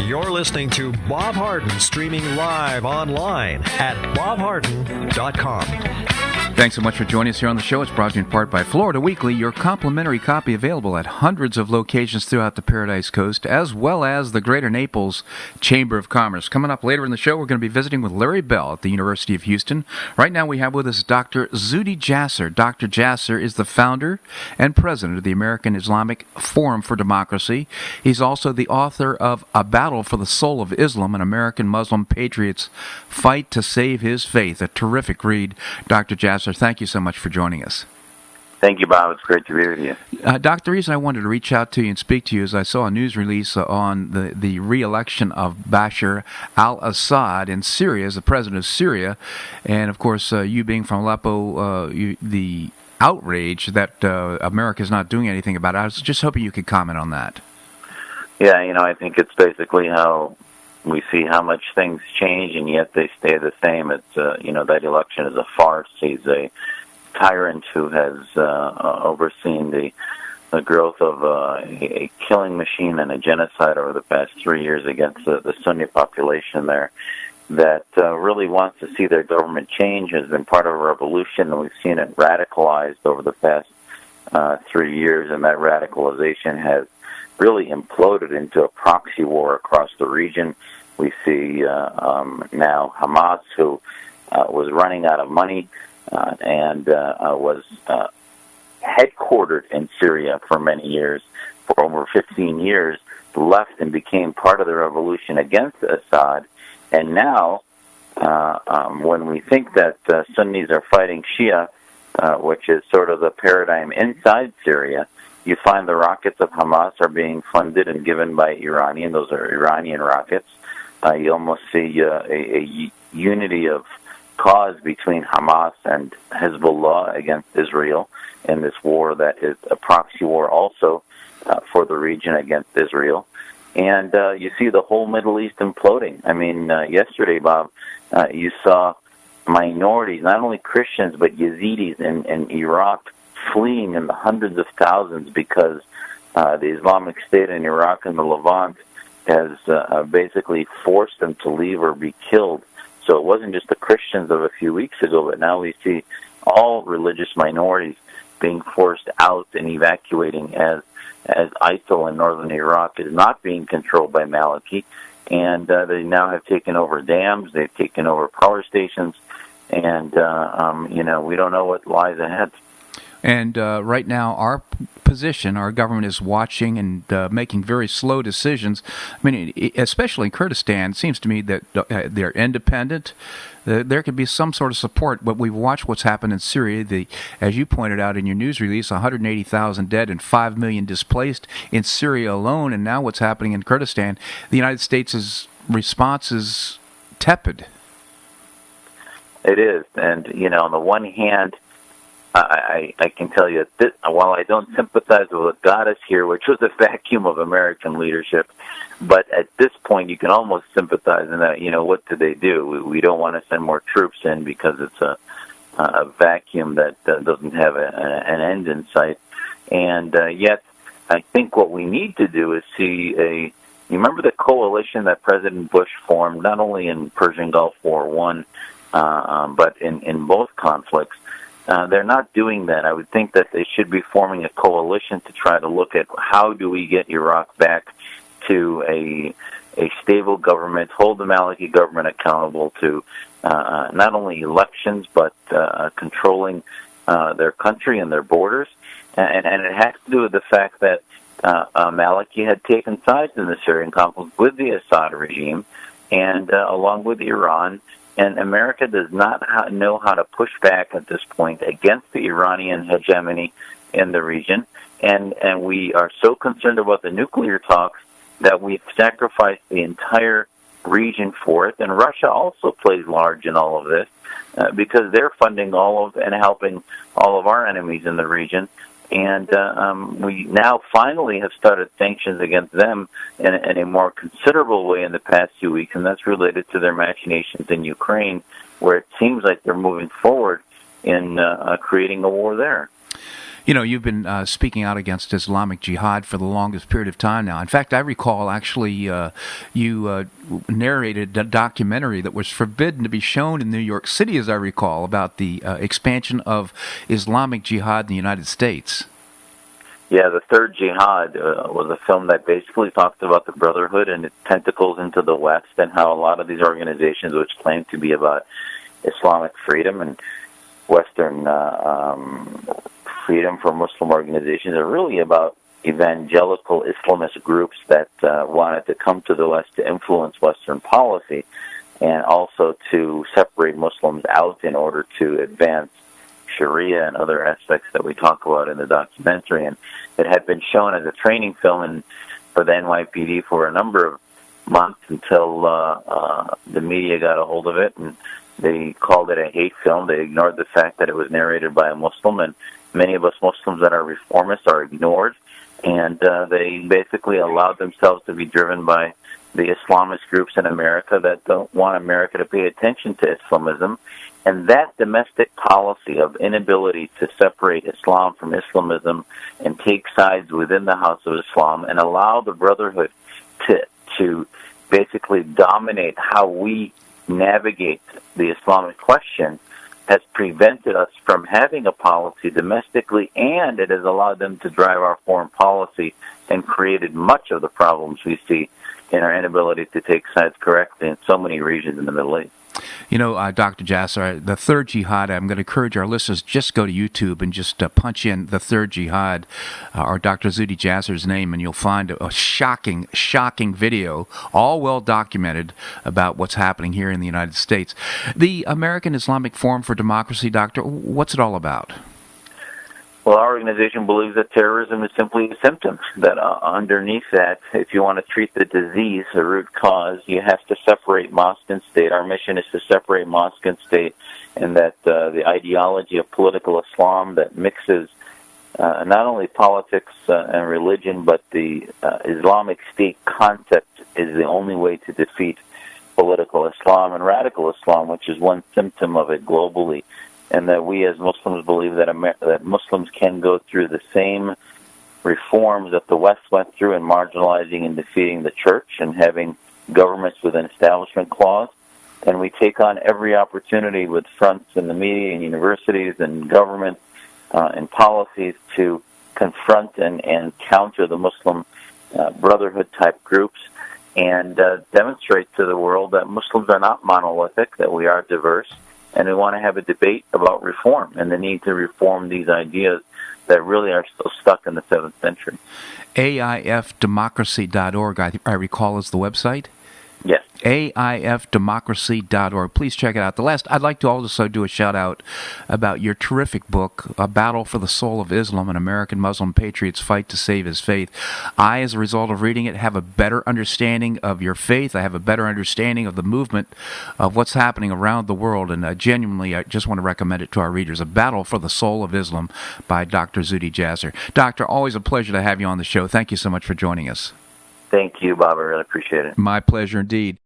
You're listening to Bob Harden, streaming live online at bobharden.com. Thanks so much for joining us here on the show. It's brought to you in part by Florida Weekly, your complimentary copy available at hundreds of locations throughout the Paradise Coast, as well as the Greater Naples Chamber of Commerce. Coming up later in the show, we're going to be visiting with Larry Bell at the University of Houston. Right now we have with us Dr. Zuhdi Jasser. Dr. Jasser is the founder and president of the American Islamic Forum for Democracy. He's also the author of A Battle for the Soul of Islam, an American Muslim patriot's fight to save his faith. A terrific read, Dr. Jasser. Thank you so much for joining us. Thank you, Bob. It's great to be with you. Doc, the reason I wanted to reach out to you and speak to you is I saw a news release on the re-election of Bashar Al-Assad in Syria as the president of Syria. And, of course, you being from Aleppo, the outrage that America is not doing anything about it. I was just hoping you could comment on that. Yeah, I think it's basically how we see how much things change, and yet they stay the same. It's, that election is a farce. He's a tyrant who has overseen the growth of a killing machine and a genocide over the past 3 years against the Sunni population there that really wants to see their government change, has been part of a revolution, and we've seen it radicalized over the past 3 years, and that radicalization has really imploded into a proxy war across the region. We see now Hamas, who was running out of money and was headquartered in Syria for many years, for over 15 years, left and became part of the revolution against Assad. And now, when we think that Sunnis are fighting Shia, which is sort of the paradigm inside Syria, you find the rockets of Hamas are being funded and given by Iranian. Those are Iranian rockets. You almost see a unity of cause between Hamas and Hezbollah against Israel in this war that is a proxy war also for the region against Israel. And you see the whole Middle East imploding. I mean, yesterday, Bob, you saw minorities, not only Christians, but Yazidis in Iraq fleeing in the hundreds of thousands because the Islamic State in Iraq and the Levant has basically forced them to leave or be killed. So it wasn't just the Christians of a few weeks ago, but now we see all religious minorities being forced out and evacuating as ISIL in northern Iraq is not being controlled by Maliki. And they now have taken over dams, they've taken over power stations, and, we don't know what lies ahead. And right now, our position, our government is watching and making very slow decisions. I mean, especially in Kurdistan, it seems to me that they're independent. There could be some sort of support, but we've watched what's happened in Syria. As you pointed out in your news release, 180,000 dead and 5 million displaced in Syria alone, and now what's happening in Kurdistan. The United States' response is tepid. It is, and, on the one hand, I can tell you that while I don't sympathize with what got us here, which was a vacuum of American leadership, but at this point you can almost sympathize in that, what did they do? We don't want to send more troops in because it's a vacuum that doesn't have an end in sight. And yet I think what we need to do is see you remember the coalition that President Bush formed, not only in Persian Gulf War I, but in both conflicts. They're not doing that. I would think that they should be forming a coalition to try to look at how do we get Iraq back to a stable government, hold the Maliki government accountable to not only elections but controlling their country and their borders. And it has to do with the fact that Maliki had taken sides in the Syrian conflict with the Assad regime and along with Iran. And America does not know how to push back at this point against the Iranian hegemony in the region. And we are so concerned about the nuclear talks that we've sacrificed the entire region for it. And Russia also plays large in all of this because they're funding all of and helping all of our enemies in the region. And we now finally have started sanctions against them in a more considerable way in the past few weeks, and that's related to their machinations in Ukraine, where it seems like they're moving forward in creating a war there. You know, you've been speaking out against Islamic Jihad for the longest period of time now. In fact, I recall actually you narrated a documentary that was forbidden to be shown in New York City, as I recall, about the expansion of Islamic Jihad in the United States. Yeah, the Third Jihad was a film that basically talked about the Brotherhood and its tentacles into the West, and how a lot of these organizations, which claim to be about Islamic freedom and Western freedom for Muslim organizations, are really about evangelical Islamist groups that wanted to come to the West to influence Western policy, and also to separate Muslims out in order to advance Syria and other aspects that we talk about in the documentary. And it had been shown as a training film for the NYPD for a number of months until the media got a hold of it, and they called it a hate film. They ignored the fact that it was narrated by a Muslim, and many of us Muslims that are reformists are ignored, and they basically allowed themselves to be driven by the Islamist groups in America that don't want America to pay attention to Islamism. And that domestic policy of inability to separate Islam from Islamism and take sides within the House of Islam and allow the Brotherhood to basically dominate how we navigate the Islamic question has prevented us from having a policy domestically, and it has allowed them to drive our foreign policy and created much of the problems we see in our inability to take sides correctly in so many regions in the Middle East. You know, Dr. Jasser, the Third Jihad, I'm going to encourage our listeners, just go to YouTube and just punch in the Third Jihad or Dr. Zuhdi Jasser's name, and you'll find a shocking, shocking video, all well documented, about what's happening here in the United States. The American Islamic Forum for Democracy, Doctor, what's it all about? Well, our organization believes that terrorism is simply a symptom, that underneath that, if you want to treat the disease, the root cause, you have to separate mosque and state. Our mission is to separate mosque and state, and that the ideology of political Islam that mixes not only politics and religion, but the Islamic State concept is the only way to defeat political Islam and radical Islam, which is one symptom of it globally. And that we as Muslims believe that that Muslims can go through the same reforms that the West went through in marginalizing and defeating the church and having governments with an establishment clause. And we take on every opportunity with fronts in the media and universities and government and policies to confront and counter the Muslim Brotherhood-type groups and demonstrate to the world that Muslims are not monolithic, that we are diverse. And we want to have a debate about reform and the need to reform these ideas that really are still stuck in the 7th century. AIFdemocracy.org, I recall, is the website? Yes. AIFdemocracy.org. Please check it out. I'd like to also do a shout-out about your terrific book, A Battle for the Soul of Islam, An American Muslim Patriot's Fight to Save His Faith. I, as a result of reading it, have a better understanding of your faith. I have a better understanding of the movement of what's happening around the world, and genuinely, I just want to recommend it to our readers. A Battle for the Soul of Islam by Dr. Zuhdi Jasser. Doctor, always a pleasure to have you on the show. Thank you so much for joining us. Thank you, Bob. I really appreciate it. My pleasure indeed.